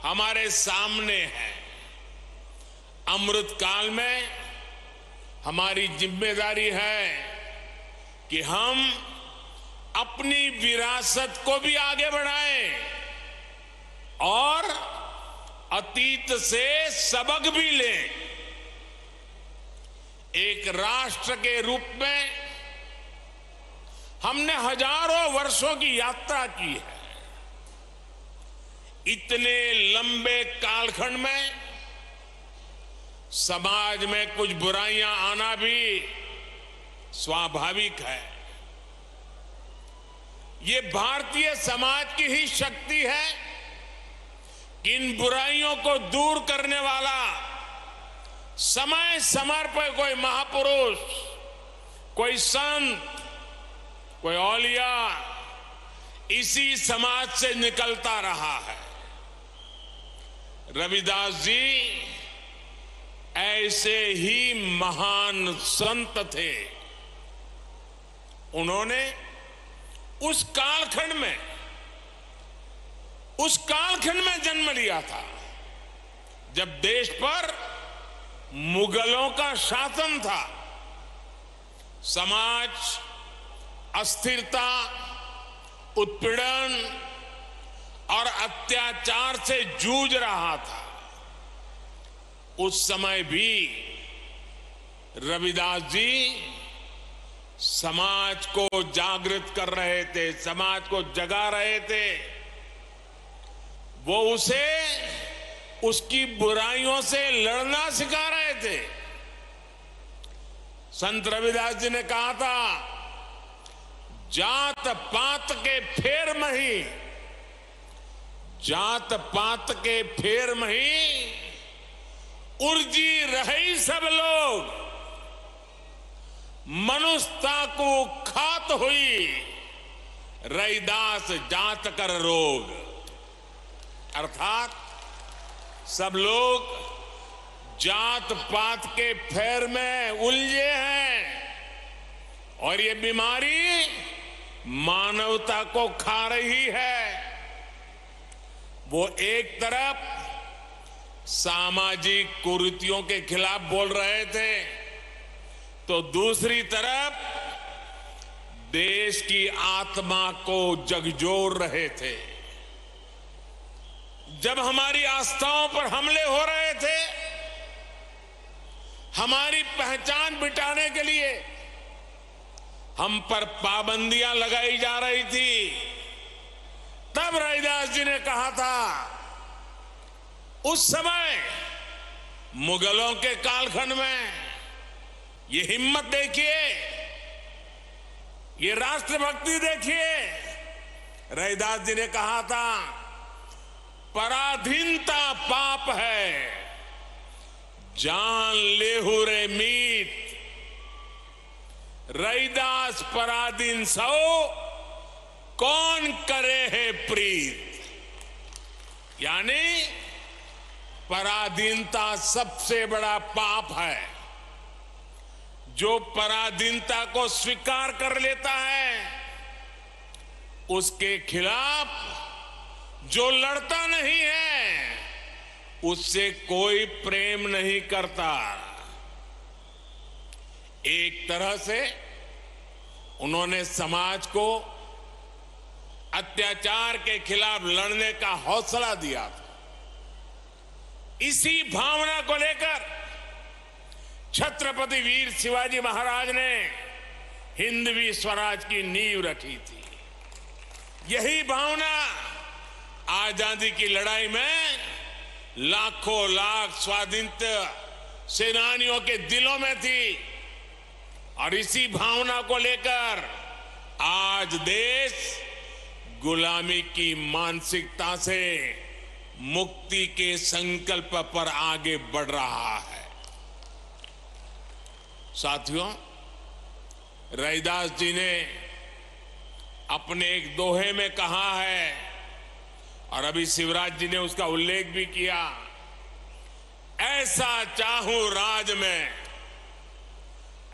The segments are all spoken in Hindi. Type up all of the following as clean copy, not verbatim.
हमारे सामने है। अमृत काल में हमारी जिम्मेदारी है कि हम अपनी विरासत को भी आगे बढ़ाएं और अतीत से सबक भी लें। एक राष्ट्र के रूप में हमने हजारों वर्षों की यात्रा की है। इतने लंबे कालखंड में समाज में कुछ बुराइयां आना भी स्वाभाविक है। ये भारतीय समाज की ही शक्ति है कि इन बुराइयों को दूर करने वाला समय समय पर कोई महापुरुष, कोई संत, कोई औलिया इसी समाज से निकलता रहा है। रविदास जी ऐसे ही महान संत थे। उन्होंने उस कालखंड में जन्म लिया था जब देश पर मुगलों का शासन था। समाज अस्थिरता, उत्पीड़न और अत्याचार से जूझ रहा था। उस समय भी रविदास जी समाज को जागृत कर रहे थे, समाज को जगा रहे थे। वो उसे उसकी बुराइयों से लड़ना सिखा रहे थे। संत रविदास जी ने कहा था, जात पात के फेर मही, जात पात के फेर मही उर्जी रही सब लोग, मनुष्यता को खात हुई रैदास जात कर रोग। अर्थात सब लोग जात पात के फेर में उलझे हैं और ये बीमारी मानवता को खा रही है। वो एक तरफ सामाजिक कुरीतियों के खिलाफ बोल रहे थे तो दूसरी तरफ देश की आत्मा को झकझोर रहे थे। जब हमारी आस्थाओं पर हमले हो रहे थे, हमारी पहचान मिटाने के लिए हम पर पाबंदियां लगाई जा रही थी, तब रविदास जी ने कहा था, उस समय मुगलों के कालखंड में, ये हिम्मत देखिए, ये राष्ट्रभक्ति देखिए। रविदास जी ने कहा था, पराधीनता पाप है, जान लेहु रे मीत, रैदास पराधीन सो कौन करे है प्रीत। यानी पराधीनता सबसे बड़ा पाप है। जो पराधीनता को स्वीकार कर लेता है, उसके खिलाफ जो लड़ता नहीं है, उससे कोई प्रेम नहीं करता। एक तरह से उन्होंने समाज को अत्याचार के खिलाफ लड़ने का हौसला दिया था। इसी भावना को लेकर छत्रपति वीर शिवाजी महाराज ने हिंदवी स्वराज की नींव रखी थी। यही भावना आजादी की लड़ाई में लाखों लाख स्वाधीनता सेनानियों के दिलों में थी और इसी भावना को लेकर आज देश गुलामी की मानसिकता से मुक्ति के संकल्प पर आगे बढ़ रहा है। साथियों, रविदास जी ने अपने एक दोहे में कहा है और अभी शिवराज जी ने उसका उल्लेख भी किया, ऐसा चाहूं राज में,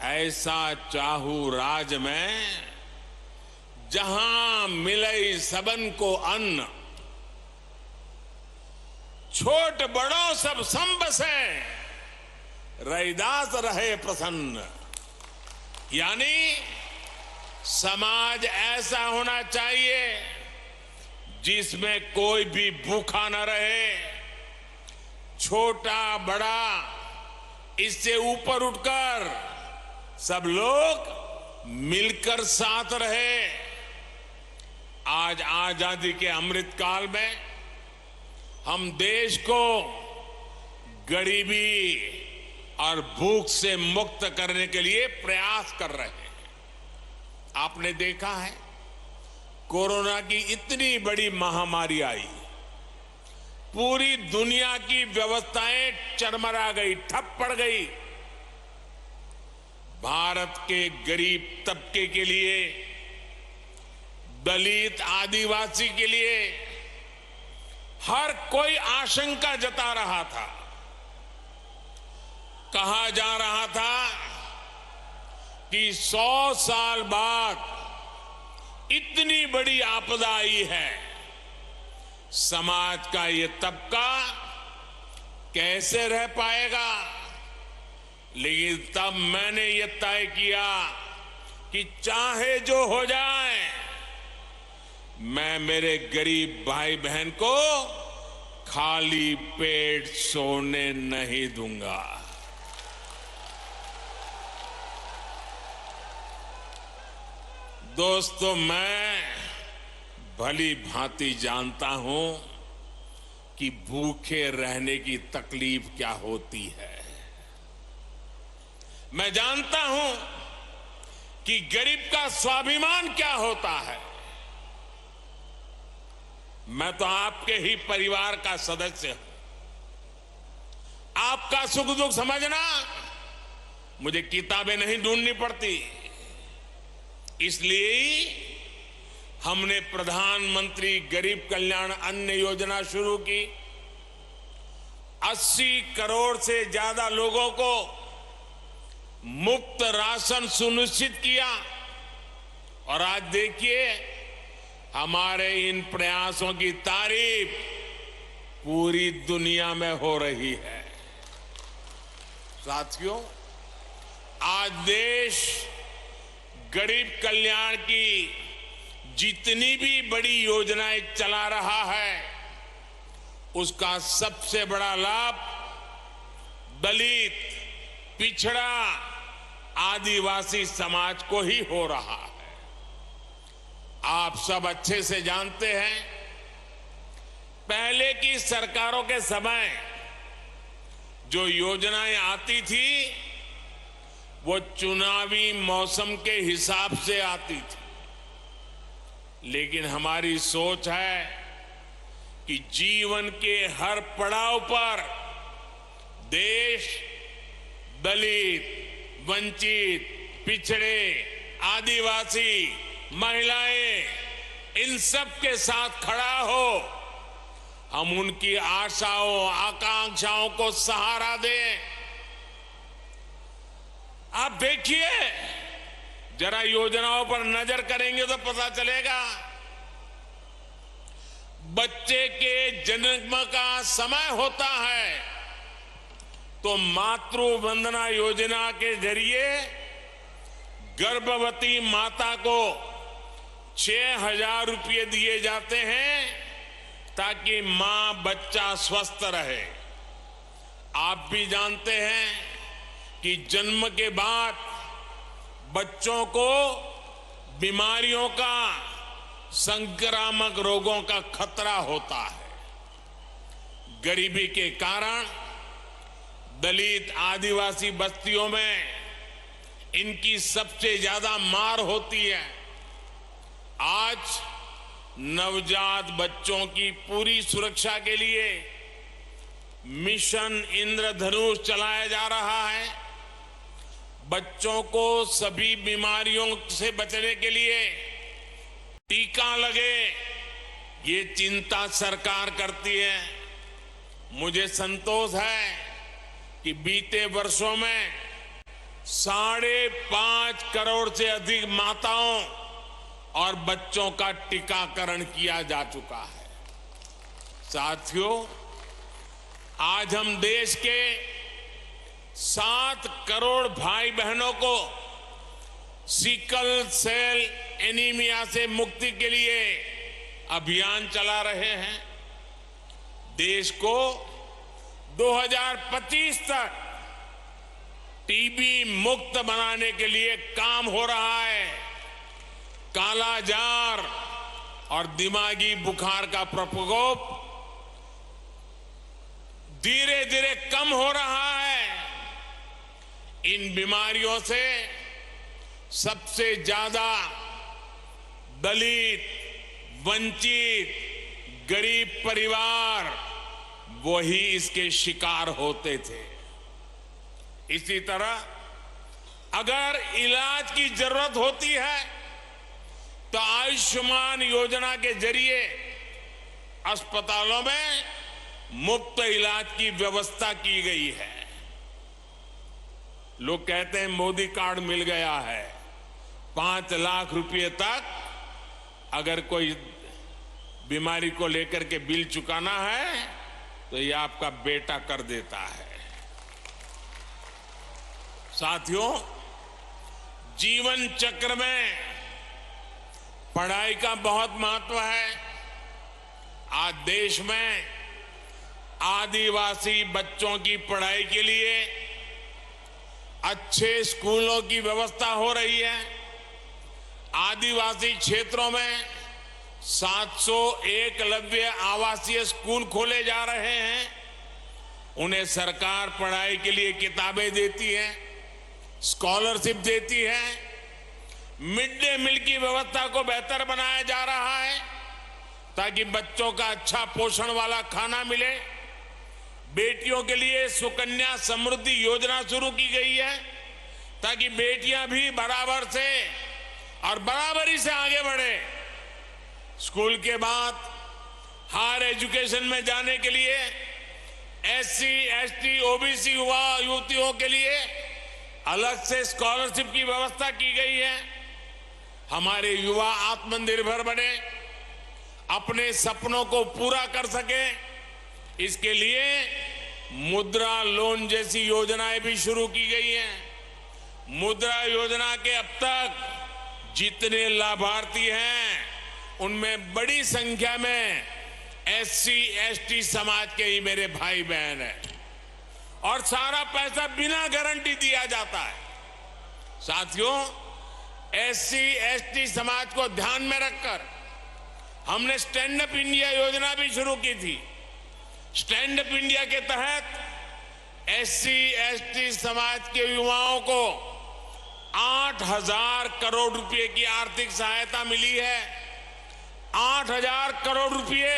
ऐसा चाहूं राज में, जहां मिले सबन को अन्न, छोट बड़ों सब सम बसे, रैदास रहे प्रसन्न। यानी समाज ऐसा होना चाहिए जिसमें कोई भी भूखा न रहे, छोटा बड़ा इससे ऊपर उठकर सब लोग मिलकर साथ रहे। आज आजादी के अमृत काल में हम देश को गरीबी और भूख से मुक्त करने के लिए प्रयास कर रहे हैं। आपने देखा है कोरोना की इतनी बड़ी महामारी आई, पूरी दुनिया की व्यवस्थाएं चरमरा गई, ठप पड़ गई। भारत के गरीब तबके के लिए, दलित आदिवासी के लिए हर कोई आशंका जता रहा था। कहा जा रहा था कि 100 साल बाद इतनी बड़ी आपदा आई है, समाज का ये तबका कैसे रह पाएगा। लेकिन तब मैंने ये तय किया कि चाहे जो हो जाए, मैं मेरे गरीब भाई बहन को खाली पेट सोने नहीं दूंगा। दोस्तों, मैं भली भांति जानता हूं कि भूखे रहने की तकलीफ क्या होती है। मैं जानता हूं कि गरीब का स्वाभिमान क्या होता है। मैं तो आपके ही परिवार का सदस्य हूं। आपका सुख दुख समझना मुझे किताबें नहीं ढूंढनी पड़ती। इसलिए हमने प्रधानमंत्री गरीब कल्याण अन्न योजना शुरू की। 80 करोड़ से ज्यादा लोगों को मुफ्त राशन सुनिश्चित किया। और आज देखिए, हमारे इन प्रयासों की तारीफ पूरी दुनिया में हो रही है। साथियों, आज देश गरीब कल्याण की जितनी भी बड़ी योजनाएं चला रहा है, उसका सबसे बड़ा लाभ दलित, पिछड़ा, आदिवासी समाज को ही हो रहा है। आप सब अच्छे से जानते हैं, पहले की सरकारों के समय जो योजनाएं आती थी वो चुनावी मौसम के हिसाब से आती थी। लेकिन हमारी सोच है कि जीवन के हर पड़ाव पर देश दलित, वंचित, पिछड़े, आदिवासी, महिलाएं, इन सब के साथ खड़ा हो। हम उनकी आशाओं, आकांक्षाओं को सहारा दें। आप देखिए, जरा योजनाओं पर नजर करेंगे तो पता चलेगा। बच्चे के जन्म का समय होता है तो मातृ वंदना योजना के जरिए गर्भवती माता को 6,000 रुपये दिए जाते हैं ताकि मां बच्चा स्वस्थ रहे। आप भी जानते हैं कि जन्म के बाद बच्चों को बीमारियों का, संक्रामक रोगों का खतरा होता है। गरीबी के कारण दलित, आदिवासी बस्तियों में इनकी सबसे ज्यादा मार होती है। आज नवजात बच्चों की पूरी सुरक्षा के लिए मिशन इंद्रधनुष चलाया जा रहा है। बच्चों को सभी बीमारियों से बचने के लिए टीका लगे, ये चिंता सरकार करती है। मुझे संतोष है कि बीते वर्षों में 5.5 करोड़ से अधिक माताओं और बच्चों का टीकाकरण किया जा चुका है। साथियों, आज हम देश के 7 करोड़ भाई बहनों को सिकल सेल एनीमिया से मुक्ति के लिए अभियान चला रहे हैं। देश को 2025 तक टीबी मुक्त बनाने के लिए काम हो रहा है। कालाजार और दिमागी बुखार का प्रकोप धीरे धीरे कम हो रहा है। इन बीमारियों से सबसे ज्यादा दलित, वंचित, गरीब परिवार वही इसके शिकार होते थे। इसी तरह अगर इलाज की जरूरत होती है तो आयुष्मान योजना के जरिए अस्पतालों में मुफ्त इलाज की व्यवस्था की गई है। लोग कहते हैं मोदी कार्ड मिल गया है, 5 लाख रुपए तक अगर कोई बीमारी को लेकर के बिल चुकाना है तो ये आपका बेटा कर देता है। साथियों, जीवन चक्र में पढ़ाई का बहुत महत्व है। आज देश में आदिवासी बच्चों की पढ़ाई के लिए अच्छे स्कूलों की व्यवस्था हो रही है। आदिवासी क्षेत्रों में 700 एकलव्य आवासीय स्कूल खोले जा रहे हैं। उन्हें सरकार पढ़ाई के लिए किताबें देती है, स्कॉलरशिप देती है। मिड डे मील की व्यवस्था को बेहतर बनाया जा रहा है ताकि बच्चों का अच्छा पोषण वाला खाना मिले। बेटियों के लिए सुकन्या समृद्धि योजना शुरू की गई है ताकि बेटियां भी बराबर से और बराबरी से आगे बढ़े। स्कूल के बाद हायर एजुकेशन में जाने के लिए SC, ST, OBC युवा युवतियों के लिए अलग से स्कॉलरशिप की व्यवस्था की गई है। हमारे युवा आत्मनिर्भर बने, अपने सपनों को पूरा कर सके, इसके लिए मुद्रा लोन जैसी योजनाएं भी शुरू की गई हैं। मुद्रा योजना के अब तक जितने लाभार्थी हैं उनमें बड़ी संख्या में SC, ST समाज के ही मेरे भाई बहन हैं और सारा पैसा बिना गारंटी दिया जाता है। साथियों, SC, ST समाज को ध्यान में रखकर हमने स्टैंड अप इंडिया योजना भी शुरू की थी। स्टैंड अप इंडिया के तहत SC, ST समाज के युवाओं को 8,000 करोड़ रुपए की आर्थिक सहायता मिली है। 8,000 करोड़ रुपए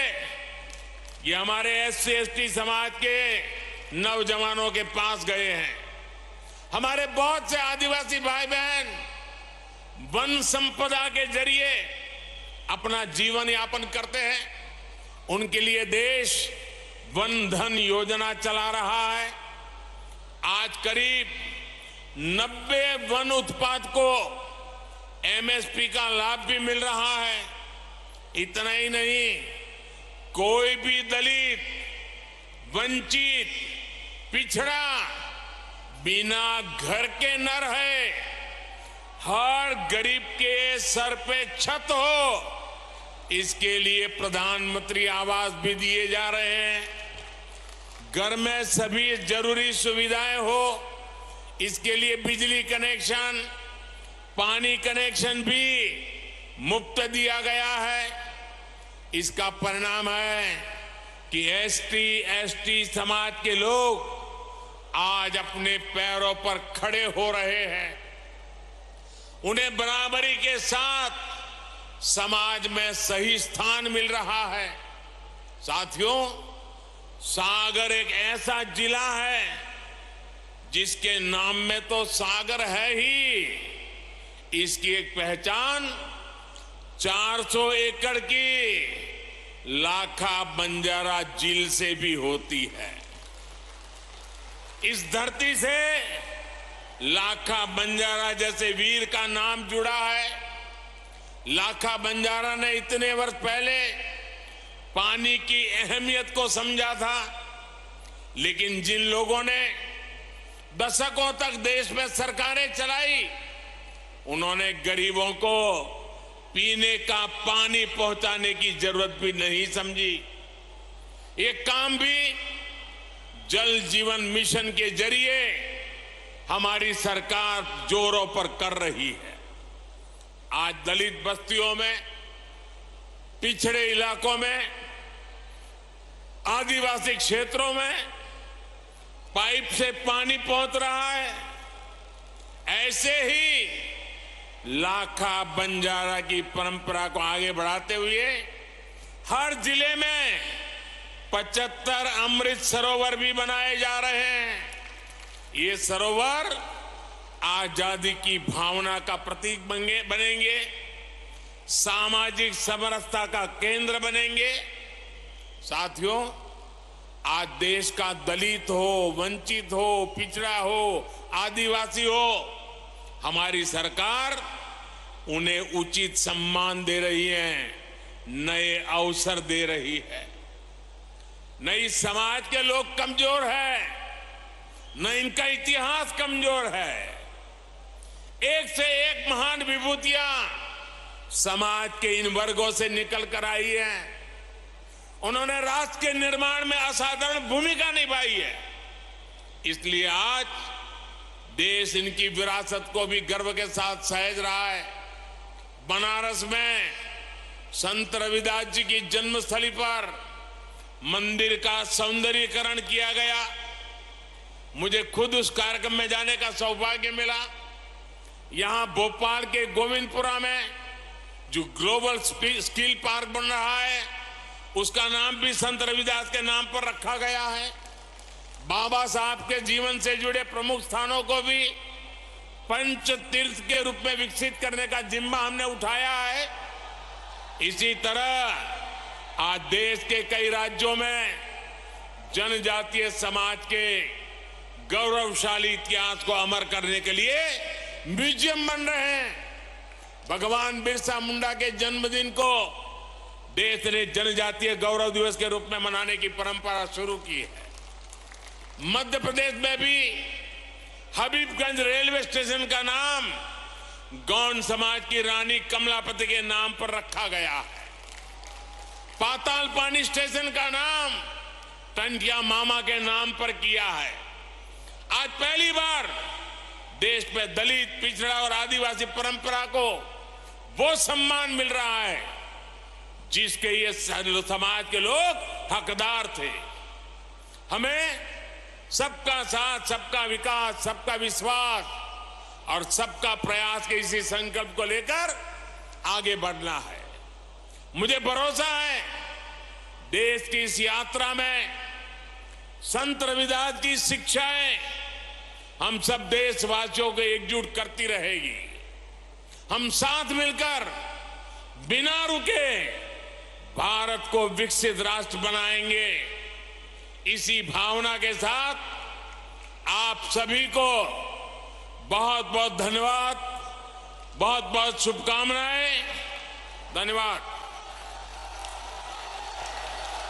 ये हमारे SC, ST समाज के नौजवानों के पास गए हैं। हमारे बहुत से आदिवासी भाई बहन वन संपदा के जरिए अपना जीवन यापन करते हैं। उनके लिए देश वन धन योजना चला रहा है। आज करीब 90 वन उत्पाद को MSP का लाभ भी मिल रहा है। इतना ही नहीं, कोई भी दलित, वंचित, पिछड़ा बिना घर के न रहे। हर गरीब के सर पे छत हो, इसके लिए प्रधानमंत्री आवास भी दिए जा रहे हैं। घर में सभी जरूरी सुविधाएं हो, इसके लिए बिजली कनेक्शन, पानी कनेक्शन भी मुफ्त दिया गया है। इसका परिणाम है कि ST, ST समाज के लोग आज अपने पैरों पर खड़े हो रहे हैं। उन्हें बराबरी के साथ समाज में सही स्थान मिल रहा है। साथियों, सागर एक ऐसा जिला है जिसके नाम में तो सागर है ही, इसकी एक पहचान 400 एकड़ की लाखा बंजारा झील से भी होती है। इस धरती से लाखा बंजारा जैसे वीर का नाम जुड़ा है। लाखा बंजारा ने इतने वर्ष पहले पानी की अहमियत को समझा था, लेकिन जिन लोगों ने दशकों तक देश में सरकारें चलाई, उन्होंने गरीबों को पीने का पानी पहुंचाने की जरूरत भी नहीं समझी। ये काम भी जल जीवन मिशन के जरिए हमारी सरकार जोरों पर कर रही है। आज दलित बस्तियों में, पिछड़े इलाकों में, आदिवासी क्षेत्रों में पाइप से पानी पहुंच रहा है। ऐसे ही लाखा बंजारा की परंपरा को आगे बढ़ाते हुए हर जिले में 75 अमृत सरोवर भी बनाए जा रहे हैं। ये सरोवर आजादी की भावना का प्रतीक बनेंगे, सामाजिक समरसता का केंद्र बनेंगे। साथियों, आज देश का दलित हो, वंचित हो, पिछड़ा हो, आदिवासी हो, हमारी सरकार उन्हें उचित सम्मान दे रही है, नए अवसर दे रही है। न इस समाज के लोग कमजोर हैं, न इनका इतिहास कमजोर है। एक से एक महान विभूतियां समाज के इन वर्गों से निकल कर आई हैं। उन्होंने राष्ट्र के निर्माण में असाधारण भूमिका निभाई है। इसलिए आज देश इनकी विरासत को भी गर्व के साथ सहेज रहा है। बनारस में संत रविदास जी की जन्मस्थली पर मंदिर का सौंदर्यीकरण किया गया। मुझे खुद उस कार्यक्रम में जाने का सौभाग्य मिला। यहां भोपाल के गोविंदपुरा में जो ग्लोबल स्किल पार्क बन रहा है, उसका नाम भी संत रविदास के नाम पर रखा गया है। बाबा साहब के जीवन से जुड़े प्रमुख स्थानों को भी पंच तीर्थ के रूप में विकसित करने का जिम्मा हमने उठाया है। इसी तरह आज देश के कई राज्यों में जनजातीय समाज के गौरवशाली इतिहास को अमर करने के लिए म्यूजियम बन रहे हैं। भगवान बिरसा मुंडा के जन्मदिन को देश ने जनजातीय गौरव दिवस के रूप में मनाने की परंपरा शुरू की है। मध्य प्रदेश में भी हबीबगंज रेलवे स्टेशन का नाम गौंड समाज की रानी कमलापति के नाम पर रखा गया है। पाताल पानी स्टेशन का नाम टंटिया मामा के नाम पर किया है। आज पहली बार देश में दलित, पिछड़ा और आदिवासी परंपरा को वो सम्मान मिल रहा है जिसके ये समाज के लोग हकदार थे। हमें सबका साथ, सबका विकास, सबका विश्वास और सबका प्रयास के इसी संकल्प को लेकर आगे बढ़ना है। मुझे भरोसा है देश की इस यात्रा में संत रविदास की शिक्षाएं हम सब देशवासियों को एकजुट करती रहेगी। हम साथ मिलकर बिना रुके भारत को विकसित राष्ट्र बनाएंगे। इसी भावना के साथ आप सभी को बहुत बहुत धन्यवाद, बहुत बहुत शुभकामनाएं। धन्यवाद।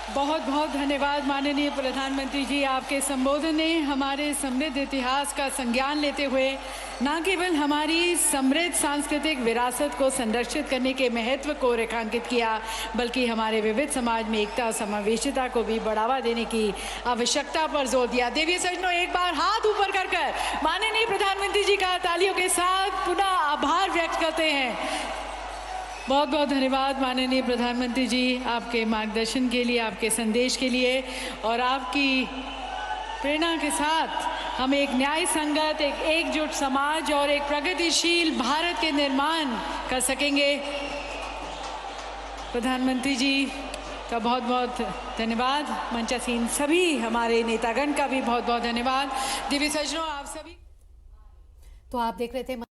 बहुत बहुत धन्यवाद माननीय प्रधानमंत्री जी। आपके संबोधन ने हमारे समृद्ध इतिहास का संज्ञान लेते हुए न केवल हमारी समृद्ध सांस्कृतिक विरासत को संरक्षित करने के महत्व को रेखांकित किया, बल्कि हमारे विविध समाज में एकता, समावेशिता को भी बढ़ावा देने की आवश्यकता पर जोर दिया। देवी सज्जनों, एक बार हाथ ऊपर कर माननीय प्रधानमंत्री जी का तालियों के साथ पुनः आभार व्यक्त करते हैं। बहुत बहुत धन्यवाद माननीय प्रधानमंत्री जी, आपके मार्गदर्शन के लिए, आपके संदेश के लिए और आपकी प्रेरणा के साथ हम एक न्याय संगत, एक एकजुट समाज और एक प्रगतिशील भारत के निर्माण कर सकेंगे। प्रधानमंत्री जी का बहुत बहुत धन्यवाद। मंचासीन सभी हमारे नेतागण का भी बहुत बहुत धन्यवाद। दिव्य सज्जनों, आप सभी, तो आप देख रहे थे